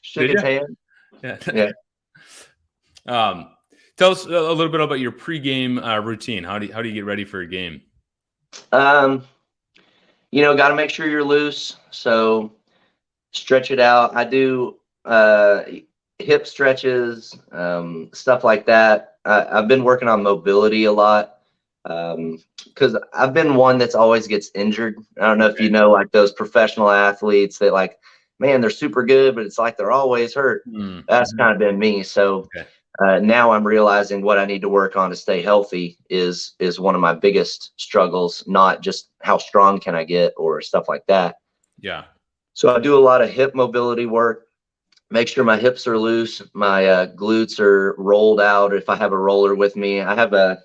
shook Did his you? hand. Yeah. Yeah. Tell us a little bit about your pregame routine. How do you get ready for a game? Um, got to make sure you're loose. So stretch it out. I do hip stretches, stuff like that. I've been working on mobility a lot because I've been one that's always gets injured. I don't know if you know, like those professional athletes that like, man, they're super good, but it's like they're always hurt. Mm-hmm. That's kind of been me. So now I'm realizing what I need to work on to stay healthy is one of my biggest struggles, not just how strong can I get or stuff like that. Yeah. So I do a lot of hip mobility work, make sure my hips are loose, my glutes are rolled out. If I have a roller with me, I have a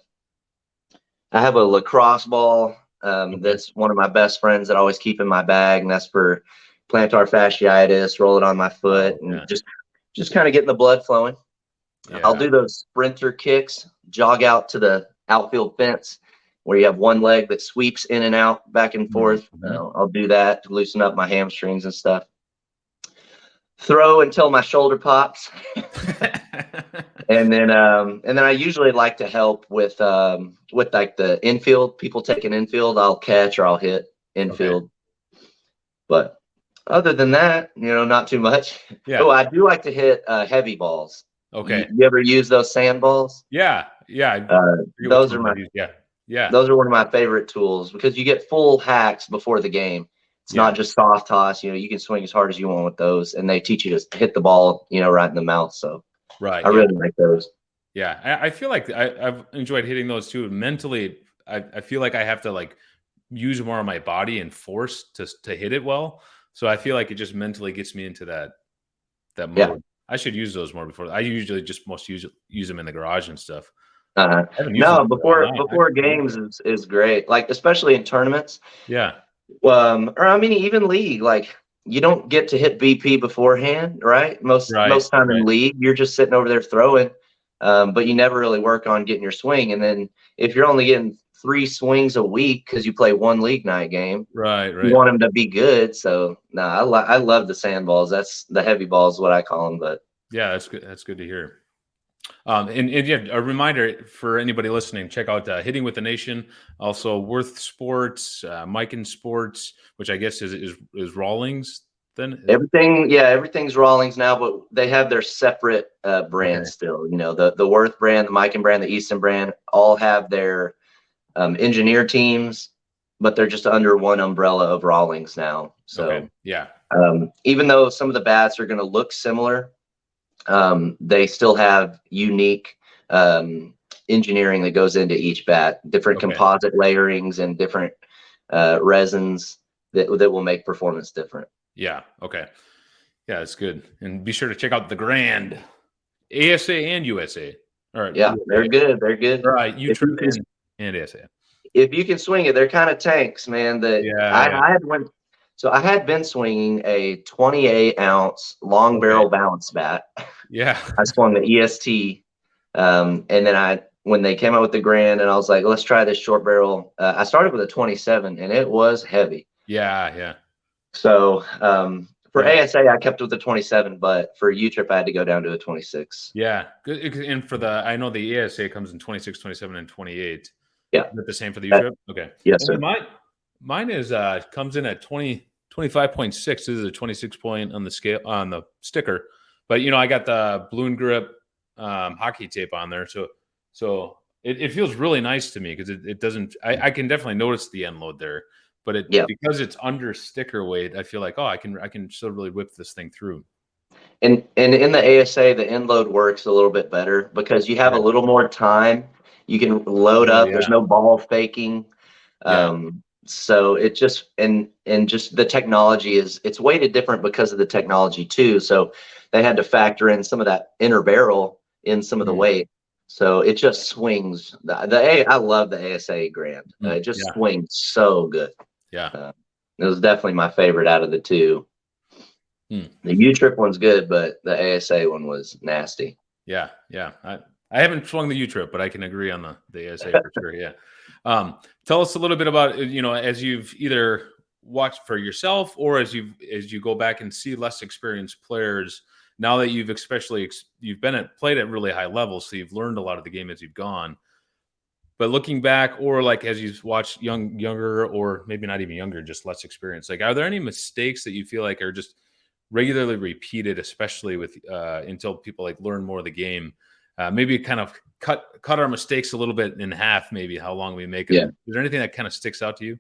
lacrosse ball that's one of my best friends that I always keep in my bag, and that's for plantar fasciitis. Roll it on my foot and just kind of getting the blood flowing. Yeah. I'll do those sprinter kicks, jog out to the outfield fence where you have one leg that sweeps in and out, back and forth. I'll do that to loosen up my hamstrings and stuff. Throw until my shoulder pops. and then I usually like to help with like the infield. People taking infield, I'll catch or I'll hit infield. But other than that, not too much. Yeah. Oh, I do like to hit heavy balls. Okay. You ever use those sand balls? Yeah. Those are those are one of my favorite tools because you get full hacks before the game. It's not just soft toss. You can swing as hard as you want with those, and they teach you to hit the ball, right in the mouth. So I really like those. Yeah, I feel like I've enjoyed hitting those too. Mentally, I feel like I have to like use more of my body and force to hit it well. So I feel like it just mentally gets me into that mode. Yeah. I should use those more before. I usually just use them in the garage and stuff. No, before games is great. Like especially in tournaments. Yeah. Or I mean, even league, like you don't get to hit BP beforehand, right? Most time in league, you're just sitting over there throwing, but you never really work on getting your swing. And then if you're only getting 3 swings a week because you play one league night game, you want them to be good. So no, I love the sand balls. That's the heavy balls, what I call them. But yeah, that's good. That's good to hear. And yeah, a reminder for anybody listening, check out Hitting with the Nation, also Worth Sports, Mike and Sports, which I guess is Rawlings then? Everything's Rawlings now, but they have their separate brands still. The Worth brand, the Mike and brand, the Easton brand, all have their engineer teams, but they're just under one umbrella of Rawlings now. So even though some of the bats are going to look similar, they still have unique engineering that goes into each bat, different composite layerings and different resins that will make performance different. Yeah. Okay. Yeah, that's good. And be sure to check out the Grand ASA and USA. All right. Yeah, they're good. They're good. All right. And ASA. If you can swing it, they're kind of tanks, man. I had been swinging a 28-ounce long barrel balance bat. Yeah. I swung the EST. And then when they came out with the Grand, and I was like, let's try this short barrel. I started with a 27 and it was heavy. Yeah. So for ASA, I kept with the 27, but for U-Trip, I had to go down to a 26. Yeah. Good. And I know the ASA comes in 26, 27, and 28. Yeah. Is that the same for the U-Trip? Okay. Yes, sir. Mine is comes in at 25.6. This is a 26 point on the scale on the sticker. But I got the balloon grip hockey tape on there. So it feels really nice to me because it doesn't I can definitely notice the end load there. But because it's under sticker weight, I feel like, I can still really whip this thing through. And in the ASA, the end load works a little bit better because you have a little more time. You can load up. There's no ball faking. So it just and just the technology it's weighted different because of the technology too. So they had to factor in some of that inner barrel in some of the weight. So it just swings. I love the ASA Grand. It just swings so good. Yeah. It was definitely my favorite out of the two. The U-Trip one's good, but the ASA one was nasty. Yeah. I haven't swung the U-Trip, but I can agree on the ASA for sure. Yeah. Tell us a little bit about, as you've either watch for yourself, or as you go back and see less experienced players now that you've played at really high levels, so you've learned a lot of the game as you've gone. But looking back, or like as you've watched younger, or maybe not even younger, just less experienced, like, are there any mistakes that you feel like are just regularly repeated, especially with until people like learn more of the game? Maybe kind of cut our mistakes a little bit in half, maybe how long we make them. Yeah. Is there anything that kind of sticks out to you?